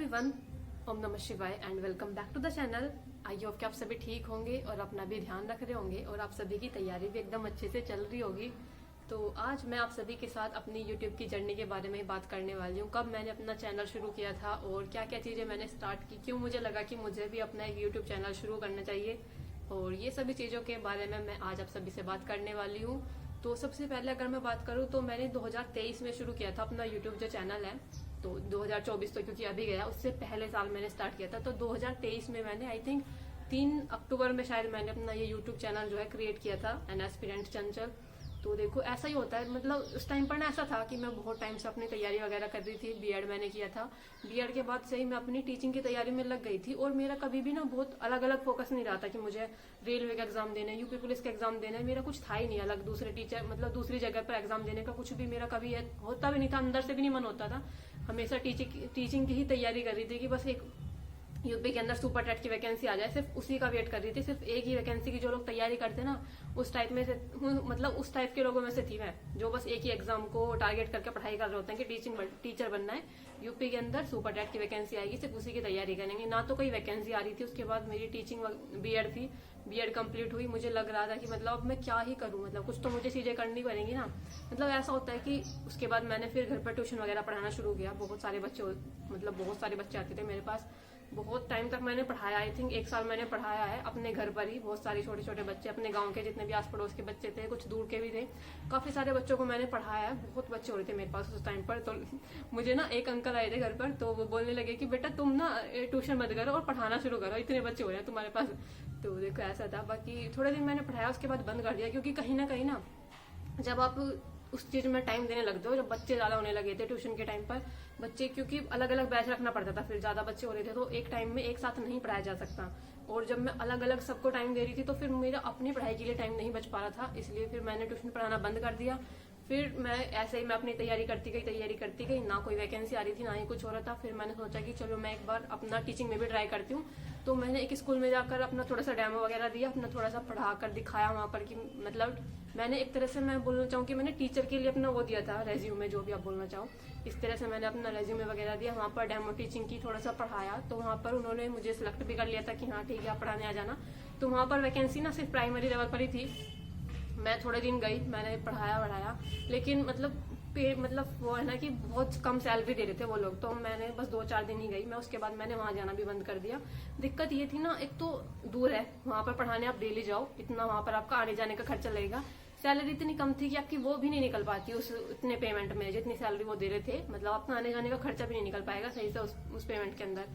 Everyone, ओम नमः शिवाय and welcome back to the channel. I hope कि आप सभी ठीक होंगे और अपना भी ध्यान रख रहे होंगे और आप सभी की तैयारी भी एकदम अच्छे से चल रही होगी। तो आज मैं आप सभी के साथ अपनी यूट्यूब की जर्नी के बारे में बात करने वाली हूँ। कब मैंने अपना चैनल शुरू किया था और क्या क्या चीजें मैंने स्टार्ट की, क्यों मुझे लगा कि मुझे भी अपना एक यूट्यूब चैनल शुरू करना चाहिए, और ये सभी चीजों के बारे में मैं आज आप सभी से बात करने वाली हूँ। तो सबसे पहले अगर मैं बात करूँ तो मैंने 2023 में शुरू किया था अपना यूट्यूब जो चैनल है। तो 2024 तो क्योंकि अभी गया, उससे पहले साल मैंने स्टार्ट किया था। तो 2023 में मैंने आई थिंक 3 अक्टूबर में शायद मैंने अपना ये यूट्यूब चैनल जो है क्रिएट किया था, एन एस्पिरेंट चंचल। तो देखो ऐसा ही होता है, मतलब उस टाइम पर ना ऐसा था कि मैं बहुत टाइम से अपनी तैयारी वगैरह कर रही थी। बीएड मैंने किया था, बीएड के बाद से ही मैं अपनी टीचिंग की तैयारी में लग गई थी। और मेरा कभी भी ना बहुत अलग अलग फोकस नहीं रहा था कि मुझे रेलवे का एग्जाम देना है, यूपी पुलिस का एग्जाम देना है। मेरा कुछ था ही नहीं अलग, दूसरे टीचर मतलब दूसरी जगह पर एग्जाम देने का कुछ भी मेरा कभी होता भी नहीं था, अंदर से भी नहीं मन होता था। हमेशा टीचिंग की ही तैयारी कर रही थी कि बस एक यूपी के अंदर सुपर टेट की वैकेंसी आ जाए, सिर्फ उसी का वेट कर रही थी। सिर्फ एक ही वैकेंसी की जो लोग तैयारी करते ना, उस टाइप में से, मतलब उस टाइप के लोगों में से थी मैं, जो बस एक ही एग्जाम को टारगेट करके पढ़ाई कर रहे होते हैं कि टीचर बनना है, यूपी के अंदर सुपर टेट की वैकेंसी आएगी, सिर्फ उसी की तैयारी करेंगे। ना तो कोई वैकेंसी आ रही थी। उसके बाद मेरी टीचिंग बीएड थी, बीएड कंप्लीट हुई। मुझे लग रहा था कि मतलब अब मैं क्या ही करूं, मतलब कुछ तो मुझे चीजें करनी पड़ेंगी ना। मतलब ऐसा होता है कि उसके बाद मैंने फिर घर पर ट्यूशन वगैरह पढ़ाना शुरू किया। बहुत सारे बच्चे, मतलब बहुत सारे बच्चे आते थे मेरे पास। बहुत टाइम तक मैंने पढ़ाया, आई थिंक 1 साल मैंने पढ़ाया है अपने घर पर ही। बहुत सारे छोटे छोटे बच्चे, अपने गांव के जितने भी आस पड़ोस के बच्चे थे, कुछ दूर के भी थे, काफी सारे बच्चों को मैंने पढ़ाया है। बहुत बच्चे हो रहे थे मेरे पास उस टाइम पर। तो मुझे ना एक अंकल आए थे घर पर, तो वो बोलने लगे कि बेटा तुम ना ट्यूशन मत करो और पढ़ाना शुरू करो, इतने बच्चे हो रहे हैं तुम्हारे पास। तो देखो ऐसा था। बाकी थोड़े दिन मैंने पढ़ाया, उसके बाद बंद कर दिया, क्योंकि कहीं ना जब आप उस चीज में टाइम देने लगते हो, जब बच्चे ज्यादा होने लगे थे ट्यूशन के टाइम पर, बच्चे क्योंकि अलग अलग बैच रखना पड़ता था, फिर ज्यादा बच्चे हो रहे थे तो एक टाइम में एक साथ नहीं पढ़ाया जा सकता। और जब मैं अलग अलग सबको टाइम दे रही थी तो फिर मेरा अपनी पढ़ाई के लिए टाइम नहीं बच पा रहा था, इसलिए फिर मैंने ट्यूशन पढ़ाना बंद कर दिया। फिर मैं ऐसे ही मैं अपनी तैयारी करती गई, ना कोई वैकेंसी आ रही थी, ना ही कुछ हो रहा था। फिर मैंने सोचा कि चलो मैं एक बार अपना टीचिंग में भी ट्राई करती हूँ। तो मैंने एक स्कूल में जाकर अपना थोड़ा सा डेमो वगैरह दिया, अपना थोड़ा सा पढ़ा कर दिखाया वहां पर कि मतलब मैंने एक तरह से, मैं बोलना चाहूँ कि मैंने टीचर के लिए अपना वो दिया था, रेज्यूमे, जो भी आप बोलना चाहो। इस तरह से मैंने अपना रेज्यूमे वगैरह दिया, वहाँ पर डेमो टीचिंग की, थोड़ा सा पढ़ाया। तो वहाँ पर उन्होंने मुझे सिलेक्ट भी कर लिया था कि हाँ ठीक है आप पढ़ाने आ जाना। तो वहाँ पर वैकेंसी ना सिर्फ प्राइमरी लेवल पर ही थी। मैं थोड़े दिन गई, मैंने पढ़ाया, लेकिन मतलब वो है ना कि बहुत कम सैलरी दे रहे थे वो लोग। तो मैंने बस 2-4 दिन ही गई मैं, उसके बाद मैंने वहां जाना भी बंद कर दिया। दिक्कत ये थी ना, एक तो दूर है, वहां पर पढ़ाने आप डेली जाओ, इतना वहां पर आपका आने जाने का खर्चा लगेगा। सैलरी इतनी कम थी कि आपकी वो भी नहीं निकल पाती उस इतने पेमेंट में, जितनी सैलरी वो दे रहे थे। मतलब आपका आने जाने का खर्चा भी नहीं निकल पाएगा सही से उस पेमेंट के अंदर।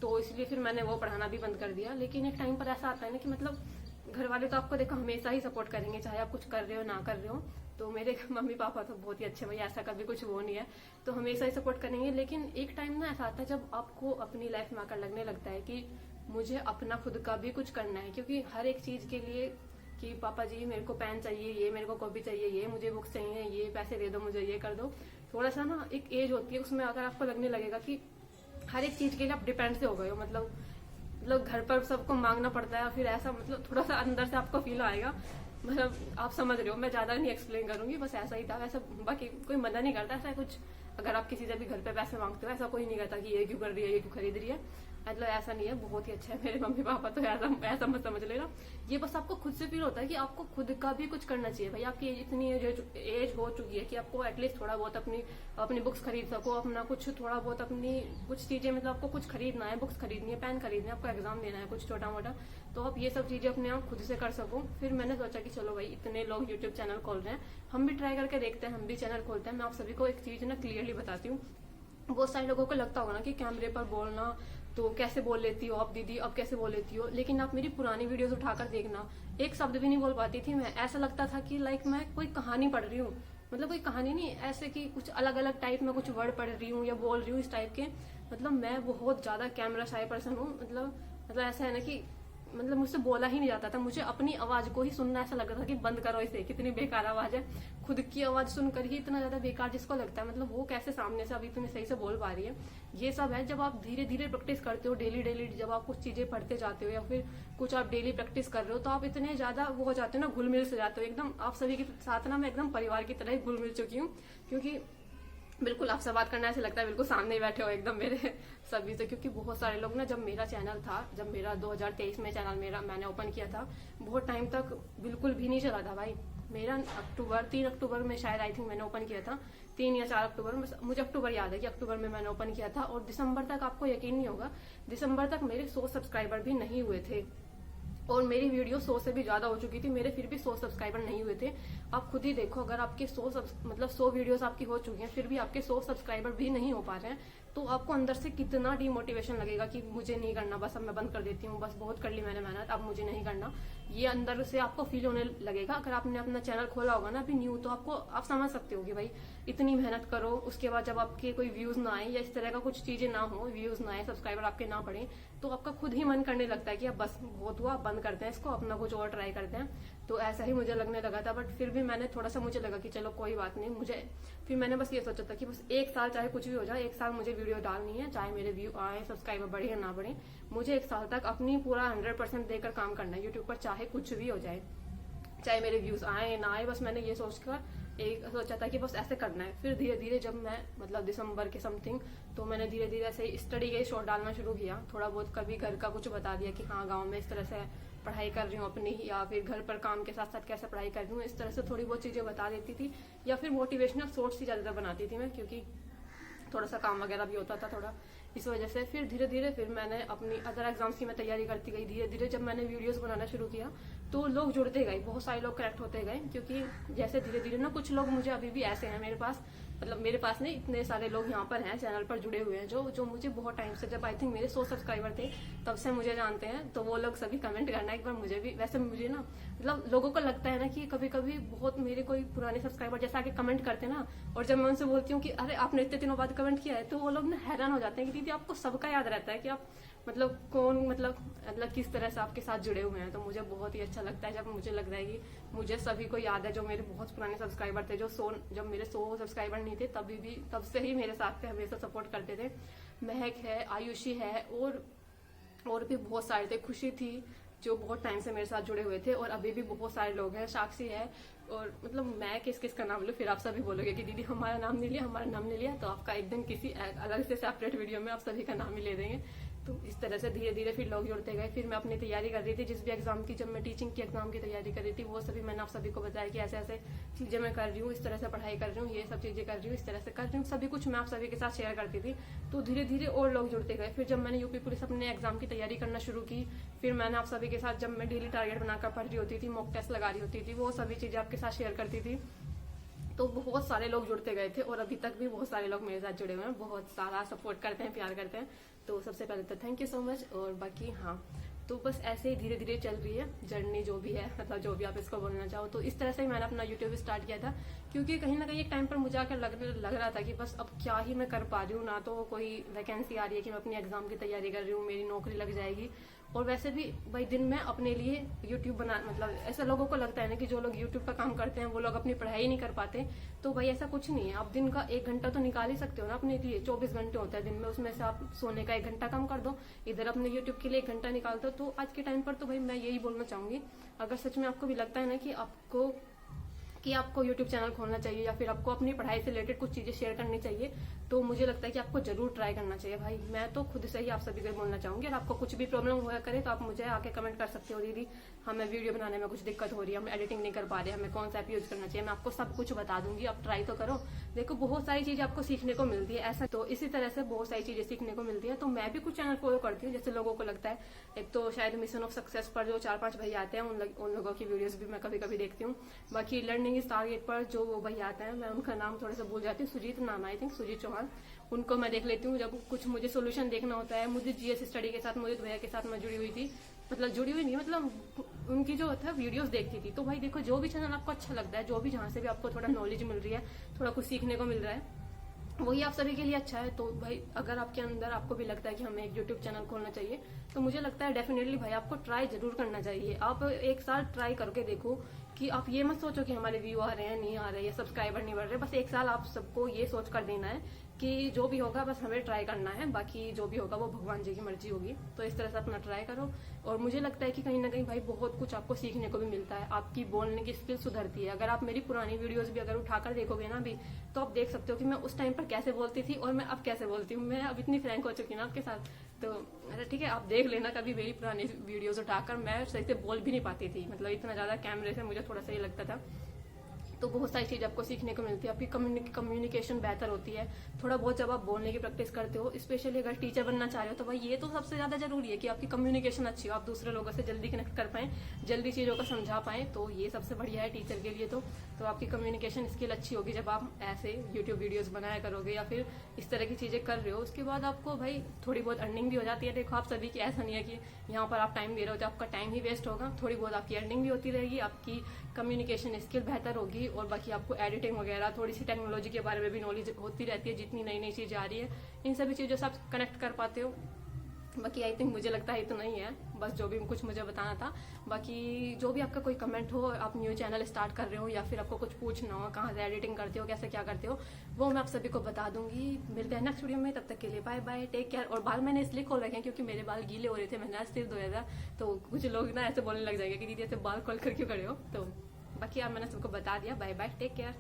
तो इसलिए फिर मैंने वो पढ़ाना भी बंद कर दिया। लेकिन एक टाइम पर ऐसा आता है ना कि मतलब घर वाले तो आपको देखो हमेशा ही सपोर्ट करेंगे, चाहे आप कुछ कर रहे हो ना कर रहे हो। तो मेरे मम्मी पापा तो बहुत ही अच्छे, भाई ऐसा कभी कुछ वो नहीं है, तो हमेशा ही सपोर्ट करेंगे। लेकिन एक टाइम ना ऐसा आता है जब आपको अपनी लाइफ में आकर लगने लगता है कि मुझे अपना खुद का भी कुछ करना है। क्योंकि हर एक चीज के लिए कि पापा जी मेरे को पेन चाहिए, ये मेरे को कॉपी चाहिए, ये मुझे बुक्स चाहिए, ये पैसे दे दो मुझे, ये कर दो। थोड़ा सा ना एक एज होती है, उसमें अगर आपको लगने लगेगा कि हर एक चीज के लिए आप डिपेंड से हो गए हो, मतलब घर पर सबको मांगना पड़ता है, फिर ऐसा मतलब थोड़ा सा अंदर से आपको फील आएगा। मतलब आप समझ रहे हो, मैं ज्यादा नहीं एक्सप्लेन करूंगी, बस ऐसा ही था। वैसा बाकी कोई मना नहीं करता ऐसा कुछ, अगर आप किसी से भी घर पे पैसे मांगते हो ऐसा कोई नहीं कहता कि ये क्यों कर रही है, ये क्यों खरीद रही है, मतलब ऐसा नहीं है। बहुत ही अच्छा है मेरे मम्मी पापा, तो ऐसा मत समझ लेना। ये बस आपको खुद से फील होता है कि आपको खुद का भी कुछ करना चाहिए। भाई आपकी इतनी एज हो चुकी है कि आपको एटलीस्ट थोड़ा बहुत अपनी बुक्स खरीद सको, अपना कुछ थोड़ा बहुत अपनी कुछ चीजें, मतलब आपको कुछ खरीदना है, बुक्स खरीदनी है, पेन खरीदना है, आपको एग्जाम देना है कुछ छोटा मोटा, तो आप ये सब चीजें अपने आप खुद से कर सको। फिर मैंने सोचा कि चलो भाई इतने लोग यूट्यूब चैनल खोल रहे हैं, हम भी ट्राई करके देखते हैं, हम भी चैनल खोलते हैं। मैं आप सभी को एक चीज ना क्लियरली बताती हूँ। बहुत सारे लोगों को लगता होगा ना कि कैमरे पर बोलना तो कैसे बोल लेती हो आप दीदी, अब कैसे बोल लेती हो। लेकिन आप मेरी पुरानी वीडियोस उठाकर देखना, एक शब्द भी नहीं बोल पाती थी मैं। ऐसा लगता था कि लाइक मैं कोई कहानी पढ़ रही हूँ, मतलब कोई कहानी नहीं, ऐसे कि कुछ अलग अलग टाइप में कुछ वर्ड पढ़ रही हूँ या बोल रही हूँ इस टाइप के। मतलब मैं बहुत ज्यादा कैमरा शाय पर्सन हूँ। मतलब ऐसा है ना कि मतलब मुझसे बोला ही नहीं जाता था, मुझे अपनी आवाज को ही सुनना ऐसा लगता था कि बंद करो इसे, कितनी बेकार आवाज है। खुद की आवाज सुनकर ही इतना ज्यादा बेकार जिसको लगता है, मतलब वो कैसे सामने से अभी इतनी सही से बोल पा रही है। ये सब है जब आप धीरे धीरे प्रैक्टिस करते हो, डेली जब आप कुछ चीजें पढ़ते जाते हो या फिर कुछ आप डेली प्रैक्टिस कर रहे हो, तो आप इतने ज्यादा वो हो जाते हो ना, घुल मिल से जाते हो एकदम। आप सभी के साथ ना मैं एकदम परिवार की तरह ही घुल मिल चुकी हूँ, क्योंकि बिल्कुल आपसे बात करना ऐसे लगता है बिल्कुल सामने ही बैठे हो एकदम मेरे सभी से, क्योंकि बहुत सारे लोग ना, जब मेरा चैनल था, जब मेरा 2023 में चैनल मैंने ओपन किया था, बहुत टाइम तक बिल्कुल भी नहीं चला था भाई मेरा। 3 अक्टूबर में शायद आई थिंक मैंने ओपन किया था, 3 या 4 अक्टूबर में, मुझे अक्टूबर याद है कि अक्टूबर में मैंने ओपन किया था। और दिसंबर तक, आपको यकीन नहीं होगा, दिसंबर तक मेरे 100 सब्सक्राइबर भी नहीं हुए थे और मेरी वीडियो 100 से भी ज्यादा हो चुकी थी, मेरे फिर भी 100 सब्सक्राइबर नहीं हुए थे। आप खुद ही देखो, अगर आपके 100 वीडियोस आपकी हो चुकी हैं, फिर भी आपके 100 सब्सक्राइबर भी नहीं हो पा रहे हैं, तो आपको अंदर से कितना डीमोटिवेशन लगेगा कि मुझे नहीं करना, बस अब मैं बंद कर देती हूँ, बस बहुत कर ली मैंने मेहनत, अब मुझे नहीं करना। ये अंदर से आपको फील होने लगेगा। अगर आपने अपना चैनल खोला होगा ना अभी न्यू, तो आप समझ सकते हो कि भाई इतनी मेहनत करो, उसके बाद जब आपके कोई व्यूज ना आए या इस तरह का कुछ चीजें ना हो, व्यूज ना आए, सब्सक्राइबर आपके ना बढ़े, तो आपका खुद ही मन करने लगता है कि अब बस बहुत हुआ, बंद करते हैं इसको, अपना कुछ और ट्राई करते हैं। तो ऐसा ही मुझे लगने लगा था, बट फिर भी मैंने थोड़ा सा, मुझे लगा कि चलो कोई बात नहीं, फिर मैंने बस ये सोचा था कि बस 1 साल चाहे कुछ भी हो जाए, 1 साल मुझे वीडियो डालनी है, चाहे मेरे व्यू आए, सब्सक्राइबर बढ़े या ना बढ़े, मुझे 1 साल तक अपनी पूरा 100% देकर काम करना है यूट्यूब पर, चाहे कुछ भी हो जाए, चाहे मेरे व्यूज आए ना आए। बस मैंने ये सोचा था कि बस ऐसे करना है। फिर धीरे धीरे जब मैं मतलब दिसंबर के समथिंग, तो मैंने धीरे धीरे ऐसे स्टडी के शॉर्ट डालना शुरू किया, थोड़ा बहुत कभी घर का कुछ बता दिया कि हाँ गाँव में इस तरह से पढ़ाई कर रही हूँ अपनी, या फिर घर पर काम के साथ साथ कैसे पढ़ाई कर रही हूँ, इस तरह से थोड़ी बहुत चीजें बता देती थी। या फिर मोटिवेशनल शॉर्ट्स ही ज्यादातर बनाती थी मैं, क्योंकि थोड़ा सा काम वगैरह भी होता था थोड़ा, इस वजह से। फिर धीरे धीरे फिर मैंने अपनी अदर एग्जाम्स की मैं तैयारी करती गई। धीरे धीरे जब मैंने वीडियोस बनाना शुरू किया, तो लोग जुड़ते गए, बहुत सारे लोग कनेक्ट होते गए, क्योंकि जैसे धीरे धीरे ना कुछ लोग मुझे अभी भी ऐसे हैं मेरे पास, मतलब मेरे पास नहीं, इतने सारे लोग यहाँ पर हैं चैनल पर जुड़े हुए हैं, जो मुझे बहुत टाइम से, जब आई थिंक मेरे 100 सब्सक्राइबर थे तब से मुझे जानते हैं। तो वो लोग सभी कमेंट करना एक बार मुझे भी, वैसे मुझे ना मतलब लोगों को लगता है ना कि कभी कभी बहुत मेरे कोई पुराने सब्सक्राइबर जैसे आके कमेंट करते हैं ना, और जब मैं उनसे बोलती हूँ कि अरे आपने इतने दिनों बाद कमेंट किया है, तो वो लोग ना हैरान हो जाते हैं कि दीदी आपको सबका याद रहता है कि आप मतलब कौन, मतलब किस तरह से आपके साथ जुड़े हुए हैं। तो मुझे बहुत ही अच्छा लगता है जब मुझे लग रहा है कि मुझे सभी को याद है, जो मेरे बहुत पुराने सब्सक्राइबर थे, जब मेरे 100 सब्सक्राइबर नहीं थे तब से ही मेरे साथ थे, हमेशा सपोर्ट करते थे। महक है, आयुषी है, और भी बहुत सारे थे, खुशी थी, जो बहुत टाइम से मेरे साथ जुड़े हुए थे, और अभी भी बहुत सारे लोग हैं, साक्षी है, और मतलब मैं किस किस का नाम लूं, फिर आप सभी बोलोगे कि दीदी हमारा नाम नहीं लिया, तो आपका एक दिन किसी अलग से सेपरेट वीडियो में आप सभी का नाम ही ले देंगे। तो इस तरह से धीरे धीरे फिर लोग जुड़ते गए। फिर मैं अपनी तैयारी कर रही थी, जिस भी एग्जाम की, जब मैं टीचिंग की एग्जाम की तैयारी कर रही थी, वो सभी मैंने आप सभी को बताया कि ऐसे ऐसे चीजें मैं कर रही हूँ, इस तरह से पढ़ाई कर रही हूँ, ये सब चीजें कर रही हूँ, इस तरह से कर रही हूँ, सभी कुछ मैं आप सभी के साथ शेयर करती थी। तो धीरे धीरे और लोग जुड़ते गए। फिर जब मैंने यूपी पुलिस अपने एग्जाम की तैयारी करना शुरू की, फिर मैंने आप सभी के साथ, जब मैं डेली टारगेट बनाकर पढ़ रही होती थी, मॉक टेस्ट लगा रही होती थी, वो सभी चीजें आपके साथ शेयर करती थी। तो बहुत सारे लोग जुड़ते गए थे, और अभी तक भी बहुत सारे लोग मेरे साथ जुड़े हुए हैं, बहुत सारा सपोर्ट करते हैं, प्यार करते हैं। तो सबसे पहले तो थैंक यू सो मच। और बाकी हाँ, तो बस ऐसे ही धीरे धीरे चल रही है जर्नी, जो भी है, मतलब जो भी आप इसको बोलना चाहो। तो इस तरह से ही मैंने अपना यूट्यूब स्टार्ट किया था, क्योंकि कहीं ना कहीं एक टाइम पर मुझे आकर लग रहा था कि बस अब क्या ही मैं कर पा रही हूँ, ना तो कोई वैकेंसी आ रही है कि मैं अपनी एग्जाम की तैयारी कर रही हूँ, मेरी नौकरी लग जाएगी। और वैसे भी भाई दिन में अपने लिए यूट्यूब बना, मतलब ऐसा लोगों को लगता है ना कि जो लोग यूट्यूब का काम करते हैं वो लोग अपनी पढ़ाई नहीं कर पाते। तो भाई ऐसा कुछ नहीं है, आप दिन का 1 घंटा तो निकाल ही सकते हो ना अपने लिए। 24 घंटे होता है दिन में, उसमें से आप सोने का 1 घंटा कम कर दो, इधर अपने यूट्यूब के लिए 1 घंटा निकाल दो। तो आज के टाइम पर तो भाई मैं यही बोलना चाहूंगी, अगर सच में आपको भी लगता है ना कि आपको YouTube चैनल खोलना चाहिए, या फिर आपको अपनी पढ़ाई से रिलेटेड कुछ चीजें शेयर करनी चाहिए, तो मुझे लगता है कि आपको जरूर ट्राई करना चाहिए भाई। मैं तो खुद से ही आप सभी को बोलना चाहूंगी। और आपको कुछ भी प्रॉब्लम हुआ करे तो आप मुझे आके कमेंट कर सकते हो, दीदी हमें वीडियो बनाने में कुछ दिक्कत हो रही है, हम एडिटिंग नहीं कर पा रहे, हमें कौन सा ऐप यूज करना चाहिए, मैं आपको सब कुछ बता दूंगी। आप ट्राई तो करो, देखो बहुत सारी चीजें आपको सीखने को मिलती है ऐसा। तो इसी तरह से बहुत सारी चीजें सीखने को मिलती है। तो मैं भी कुछ चैनल फॉलो करती हूँ, जैसे लोगों को लगता है, एक तो शायद मिशन ऑफ सक्सेस पर जो 4-5 भैया आते हैं, उन लोगों की वीडियोस भी मैं कभी कभी देखती हूँ। बाकी लर्निंग इज टारगेट पर जो वो भैया आते हैं, मैं उनका नाम थोड़ा सा भूल जाती हूँ, सुजीत नाम, आई थिंक सुजीत चौहान, उनको मैं देख लेती हूँ। जब कुछ मुझे सोल्यूशन देखना होता है, मुझे जीएस स्टडी के साथ, मुझे भैया के साथ मैं जुड़ी हुई थी, मतलब जुड़ी हुई नहीं, मतलब उनकी जो था वीडियोस देखती थी। तो भाई देखो, जो भी चैनल आपको अच्छा लगता है, जो भी जहाँ से भी आपको थोड़ा नॉलेज मिल रही है, थोड़ा कुछ सीखने को मिल रहा है, वही आप सभी के लिए अच्छा है। तो भाई अगर आपके अंदर आपको भी लगता है कि हमें एक यूट्यूब चैनल खोलना चाहिए, तो मुझे लगता है डेफिनेटली भाई आपको ट्राई जरूर करना चाहिए। आप 1 साल ट्राई करके देखो, कि आप ये मत सोचो कि हमारे व्यू आ रहे हैं नहीं आ रहे, या सब्सक्राइबर नहीं बढ़ रहे। बस 1 साल आप सबको ये सोच कर देना है कि जो भी होगा बस हमें ट्राई करना है, बाकी जो भी होगा वो भगवान जी की मर्जी होगी। तो इस तरह से अपना ट्राई करो। और मुझे लगता है कि कहीं ना कहीं भाई बहुत कुछ आपको सीखने को भी मिलता है, आपकी बोलने की स्किल सुधरती है। अगर आप मेरी पुरानी वीडियोस भी अगर उठाकर देखोगे ना अभी, तो आप देख सकते हो कि मैं उस टाइम पर कैसे बोलती थी और मैं अब कैसे बोलती हूँ। मैं अब इतनी फ्रैंक हो चुकी हूँ ना आपके साथ। तो अरे ठीक है, आप देख लेना कभी मेरी पुरानी वीडियोज उठाकर, मैं सही से बोल भी नहीं पाती थी, मतलब इतना ज्यादा कैमरे से मुझे थोड़ा सा ही लगता था। तो बहुत सारी चीज आपको सीखने को मिलती है, आपकी कम्युनिकेशन बेहतर होती है। थोड़ा बहुत जब आप बोलने की प्रैक्टिस करते हो, स्पेशली अगर टीचर बनना चाह रहे हो, तो भाई ये तो सबसे ज्यादा जरूरी है कि आपकी कम्युनिकेशन अच्छी हो, आप दूसरे लोगों से जल्दी कनेक्ट कर पाए, जल्दी चीजों को समझा पाए। तो ये सबसे बढ़िया है टीचर के लिए। तो आपकी कम्युनिकेशन स्किल अच्छी होगी जब आप ऐसे यूट्यूब वीडियोज बनाया करोगे या फिर इस तरह की चीजें कर रहे हो। उसके बाद आपको भाई थोड़ी बहुत अर्निंग भी हो जाती है। देखो आप सभी की ऐसा नहीं है कि यहाँ पर आप टाइम दे रहे हो तो आपका टाइम ही वेस्ट होगा, थोड़ी बहुत आपकी अर्निंग भी होती रहेगी, आपकी कम्युनिकेशन स्किल बेहतर होगी, और बाकी आपको एडिटिंग वगैरह थोड़ी सी टेक्नोलॉजी के बारे में भी नॉलेज होती रहती है। जितनी नई नई चीजें आ रही है, इन सभी चीजों से आप कनेक्ट कर पाते हो। बाकी आई थिंक मुझे लगता है इतना ही है, बस जो भी कुछ मुझे बताना था। बाकी जो भी आपका कोई कमेंट हो, आप न्यू चैनल स्टार्ट कर रहे हो या फिर आपको कुछ पूछना हो, कहाँ से एडिटिंग करते हो, कैसे क्या करते हो, वो मैं आप सभी को बता दूंगी। मिलते हैं नेक्स्ट वीडियो में, तब तक के लिए बाय बाय, टेक केयर। और बाल मैंने इसलिए खोल रखे हैं क्योंकि मेरे बाल गीले हो रहे थे, मैंने आज सिर धोया था। तो कुछ लोग ना ऐसे बोलने लग जाएंगे कि दीदी ऐसे बाल खोल कर क्यों खड़े हो। तो बाकी यार मैंने सबको बता दिया। Bye bye, take care.